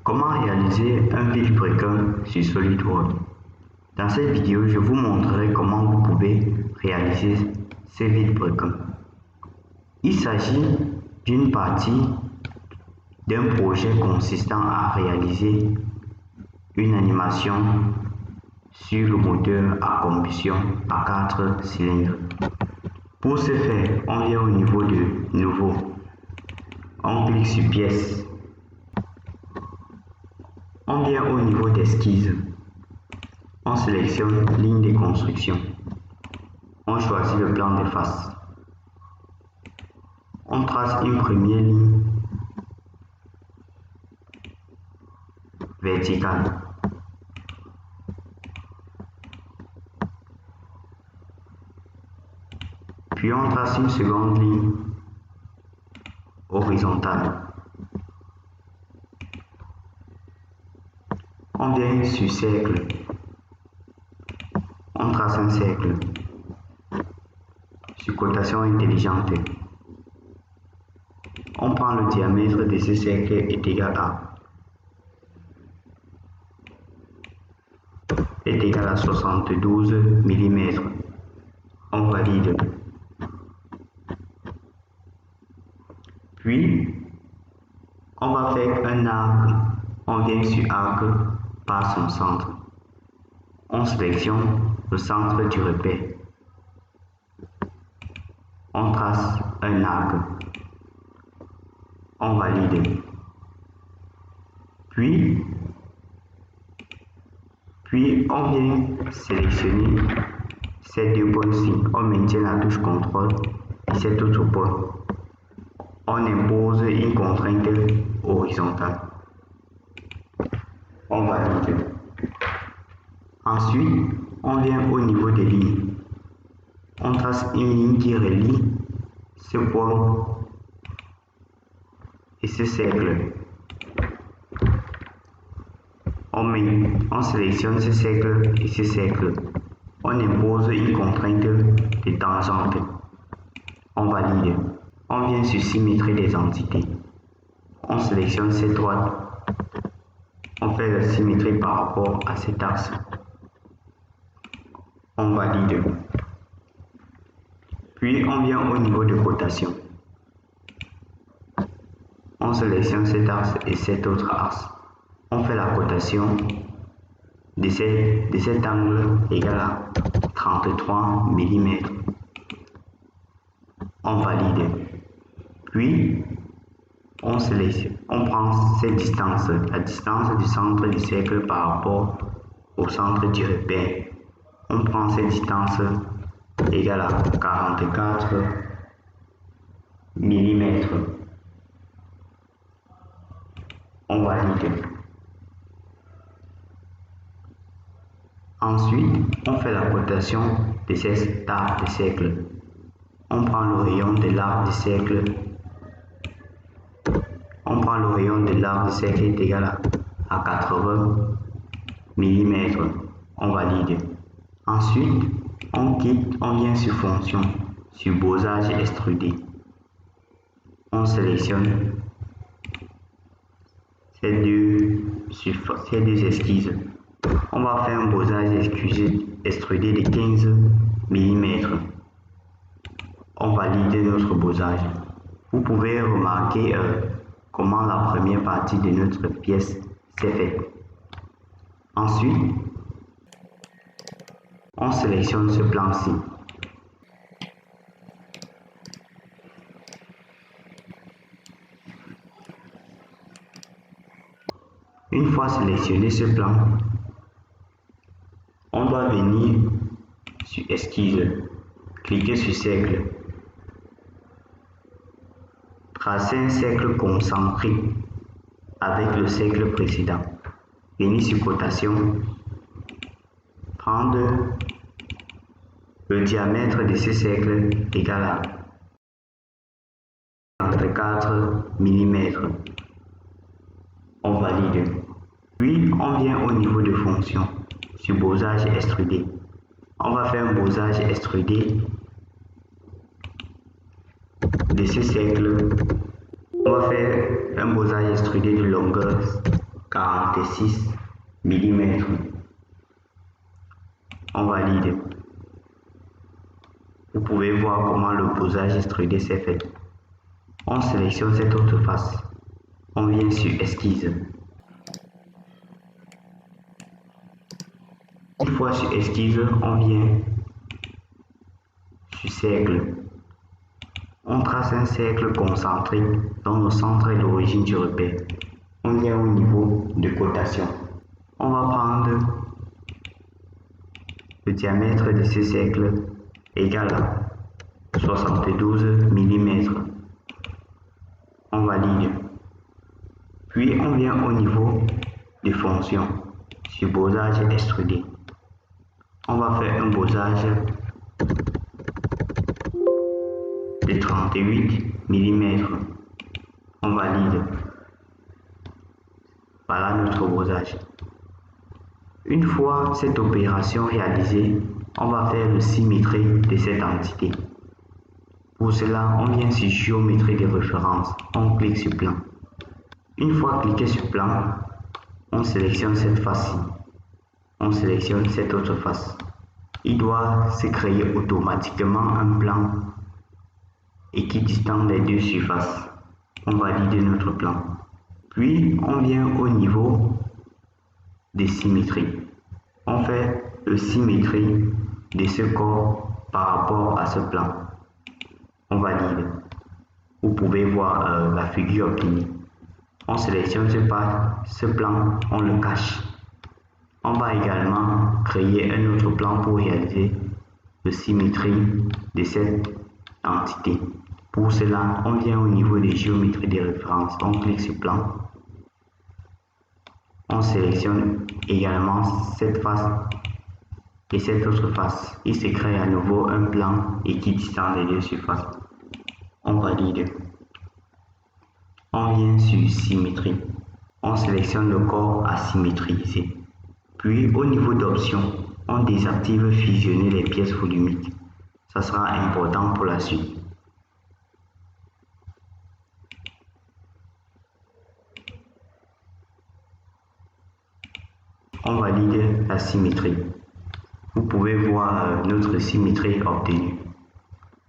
Comment réaliser un vilebrequin sur SolidWorks? Dans cette vidéo, je vous montrerai comment vous pouvez réaliser ce vilebrequin. Il s'agit d'une partie d'un projet consistant à réaliser une animation sur le moteur à combustion à 4 cylindres. Pour ce faire, on vient au niveau de Nouveau, on clique sur Pièces, on vient au niveau d'Esquisse, on sélectionne Ligne de construction, on choisit le plan de face, on trace une première ligne verticale, puis on trace une seconde ligne horizontale. On vient sur cercle, on trace un cercle. Sur cotation intelligente, on prend le diamètre de ce cercle est égal à 72 mm. On valide. Puis, on va faire un arc. On vient sur arc par son centre. On sélectionne le centre du repère. On trace un arc. On valide. Puis on vient sélectionner ces deux points-ci. On maintient la touche CTRL et cet autre point. On impose une contrainte horizontale. On valide. Ensuite, on vient au niveau des lignes. On trace une ligne qui relie ce point et ce cercle. On sélectionne ce cercle et ce cercle. On impose une contrainte de tangente. On valide. On vient sur symétrie des entités. On sélectionne cette droite. On fait la symétrie par rapport à cet axe. On valide. Puis on vient au niveau de cotation. On sélectionne cet axe et cet autre axe. On fait la cotation de cet angle égal à 33 mm. On valide. Puis on prend cette distance, la distance du centre du cercle par rapport au centre du repère. On prend cette distance égale à 44 mm. On valide. Ensuite, on fait la cotation de cet arc de cercle. On prend le rayon de l'arc de cercle. On prend le rayon de l'arc de cercle est égal à 80 mm. On valide. Ensuite, on vient sur Fonction, sur Beaux-Arts extrudé. On sélectionne ces deux esquisses. On va faire un Beaux-Arts extrudé de 15 mm. On valide notre Beaux-Arts. Vous pouvez remarquer comment la première partie de notre pièce s'est faite. Ensuite, on sélectionne ce plan-ci. Une fois sélectionné ce plan, on doit venir sur Esquisse, cliquer sur Cercle, tracer un cercle concentrique avec le cercle précédent, venir sur Cotation, prendre le diamètre de ce cercle égal à 34 mm. On valide. Puis on vient au niveau de Fonction, sur Beaux-Arts extrudé. On va faire un Beaux-Arts extrudé de ce cercle. On va faire un Beaux-Arts extrudé de longueur 46 mm. On valide. Vous pouvez voir comment le posage extrudé s'est fait. On sélectionne cette autre face. On vient sur Esquisse. Une fois sur Esquisse, on vient sur Cercle. On trace un cercle concentrique dont le centre est l'origine du repère. On vient au niveau de cotation. On va prendre le diamètre de ce cercle égal à 72 mm. On valide. Puis on vient au niveau de fonction sur bosage extrudé. On va faire un bosage de 38 mm. On valide. Voilà notre bosage. Une fois cette opération réalisée, on va faire le symétrie de cette entité. Pour cela, on vient sur géométrie de référence. On clique sur plan. Une fois cliqué sur plan, on sélectionne cette face-ci. On sélectionne cette autre face. Il doit se créer automatiquement un plan équidistant des deux surfaces. On valide notre plan. Puis, on vient au niveau de symétrie. On fait le symétrie de ce corps par rapport à ce plan. On valide. Vous pouvez voir la figure obtenue. On sélectionne ce plan, on le cache. On va également créer un autre plan pour réaliser la symétrie de cette entité. Pour cela, on vient au niveau des géométries de référence. On clique sur plan. On sélectionne également cette face et cette autre face. Il se crée à nouveau un plan équidistant des deux surfaces. On valide. On vient sur symétrie. On sélectionne le corps à symétriser. Puis au niveau d'options, on désactive fusionner les pièces volumiques. Ça sera important pour la suite. On valide la symétrie. Vous pouvez voir notre symétrie obtenue.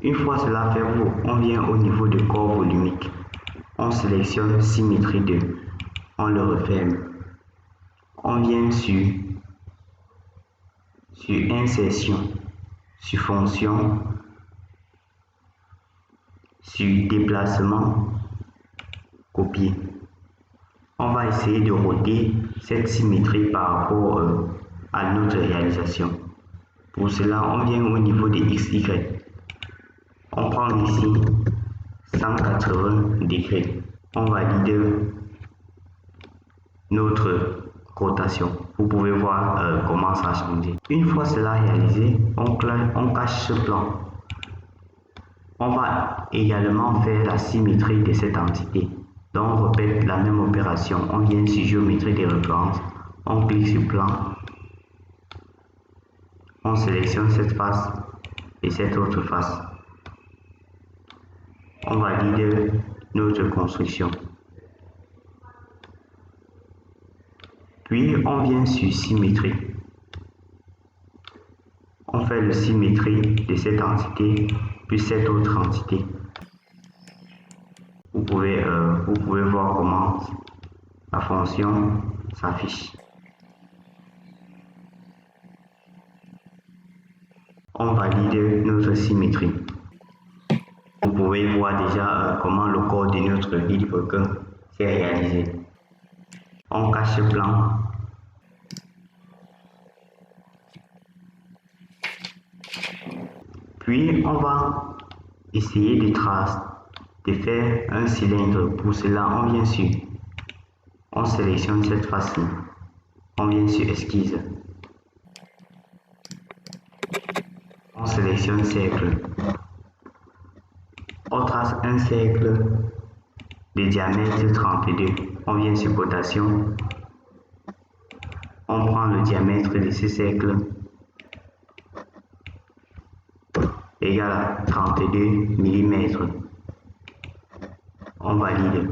Une fois cela fait, on vient au niveau de corps volumique. On sélectionne symétrie 2. On le referme. On vient sur insertion, sur fonction, sur déplacement, copier. On va essayer de roter cette symétrie par rapport à notre réalisation. Pour cela, on vient au niveau de XY. On prend ici 180 degrés. On valide notre rotation. Vous pouvez voir comment ça a changé. Une fois cela réalisé, on cache ce plan. On va également faire la symétrie de cette entité. Donc on répète la même opération. On vient sur géométrie de référence. On clique sur plan. On sélectionne cette face et cette autre face. On valide notre construction. Puis on vient sur symétrie. On fait le symétrie de cette entité puis cette autre entité. Vous pouvez voir comment la fonction s'affiche. On valide notre symétrie. Vous pouvez voir déjà comment le corps de notre vilebrequin s'est réalisé. On cache le plan. Puis on va essayer de faire un cylindre. Pour cela, on vient sur. On sélectionne cette face-ci. On vient sur esquisse. On sélectionne cercle. On trace un cercle de diamètre 32. On vient sur cotation. On prend le diamètre de ce cercle égal à 32 mm. On valide.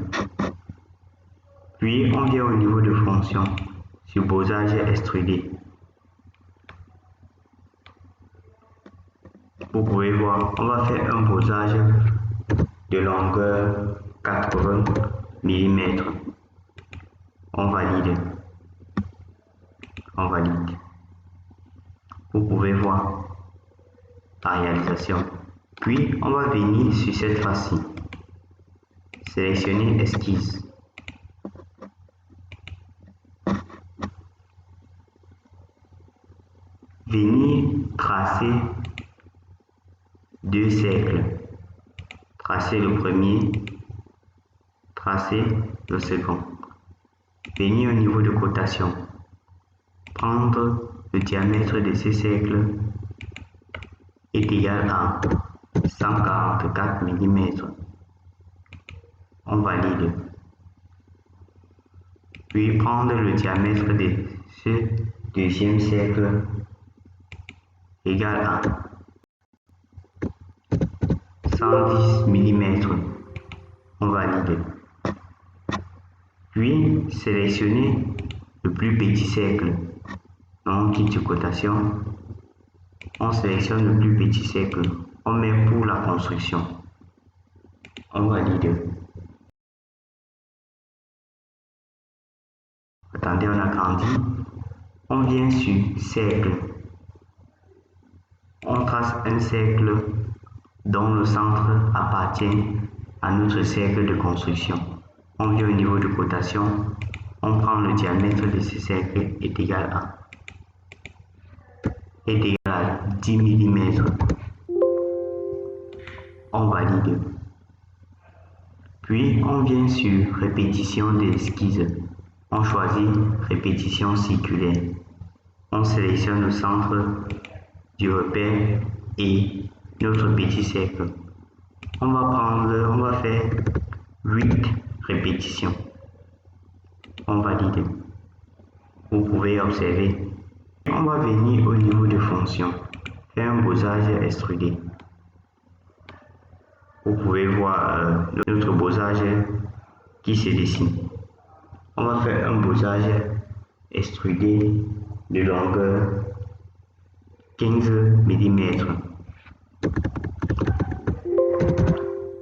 Puis on vient au niveau de fonction, sur Beaux-Arts extrudé. Vous pouvez voir, on va faire un Beaux-Arts de longueur 80 mm. On valide. On valide. Vous pouvez voir la réalisation. Puis on va venir sur cette face-ci. Sélectionner esquisse. Venir tracer deux cercles. Tracer le premier, tracer le second. Venir au niveau de cotation. Prendre le diamètre de ces cercles est égal à 144 mm. On valide. Puis prendre le diamètre de ce deuxième cercle égal à 110 mm. On valide. Puis sélectionner le plus petit cercle. On quitte cotation. On sélectionne le plus petit cercle. On met pour la construction. On valide. Attendez, on agrandit. On vient sur cercle. On trace un cercle dont le centre appartient à notre cercle de construction. On vient au niveau de cotation. On prend le diamètre de ce cercle est égal à 10 mm. On valide. Puis on vient sur répétition d'esquisse. On choisit répétition circulaire. On sélectionne le centre du repère et notre petit cercle. On va faire 8 répétitions. On valide. Vous pouvez observer. On va venir au niveau de fonction. Faire un Beaux-Arts extrudé. Vous pouvez voir notre Beaux-Arts qui se dessine. On va faire un Beaux-Arts extrudé de longueur 15 mm.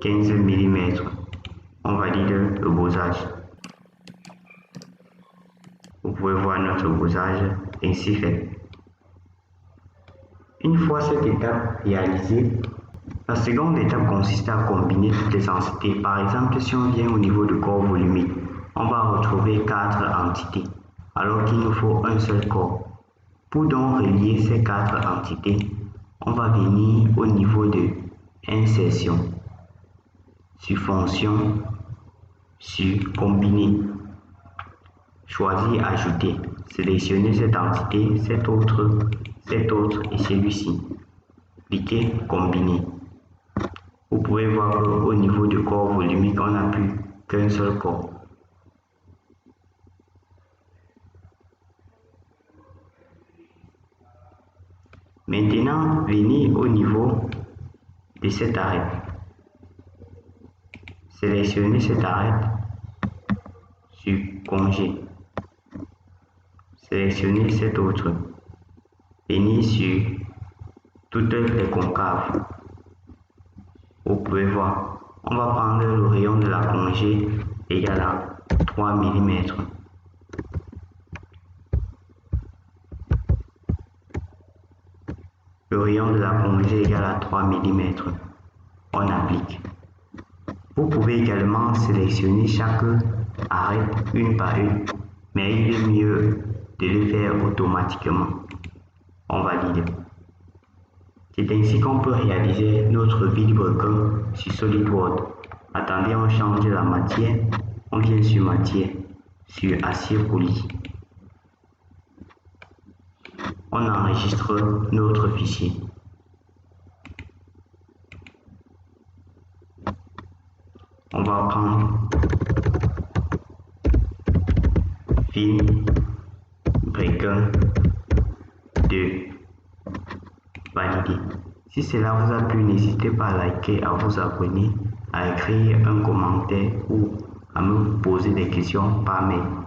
15 mm. On valide le Beaux-Arts. Vous pouvez voir notre Beaux-Arts ainsi fait. Une fois cette étape réalisée, la seconde étape consiste à combiner toutes les entités. Par exemple, si on vient au niveau du corps volumique, on va retrouver 4 entités, alors qu'il nous faut un seul corps. Pour donc relier ces 4 entités, on va venir au niveau de insertion, sur fonction, sur combiner, choisir ajouter, sélectionner cette entité, cette autre et celui-ci. Cliquez combiner. Vous pouvez voir qu'au niveau du corps volumique, on n'a plus qu'un seul corps. Maintenant, venez au niveau de cet arête. Sélectionnez cet arête sur congé. Sélectionnez cet autre. Venez sur toutes les concaves. Vous pouvez voir, on va prendre le rayon de la congé égal à 3 mm. Le rayon de la congé égal à 3 mm. On applique. Vous pouvez également sélectionner chaque arête une par une, mais il est mieux de le faire automatiquement. On valide. C'est ainsi qu'on peut réaliser notre vide-brequin sur SolidWorks. Attendez, on change la matière. On vient sur matière, sur acier poli. On enregistre notre fichier. On va prendre film brequin 2. Valider. Si cela vous a plu, n'hésitez pas à liker, à vous abonner, à écrire un commentaire ou à me poser des questions par mail.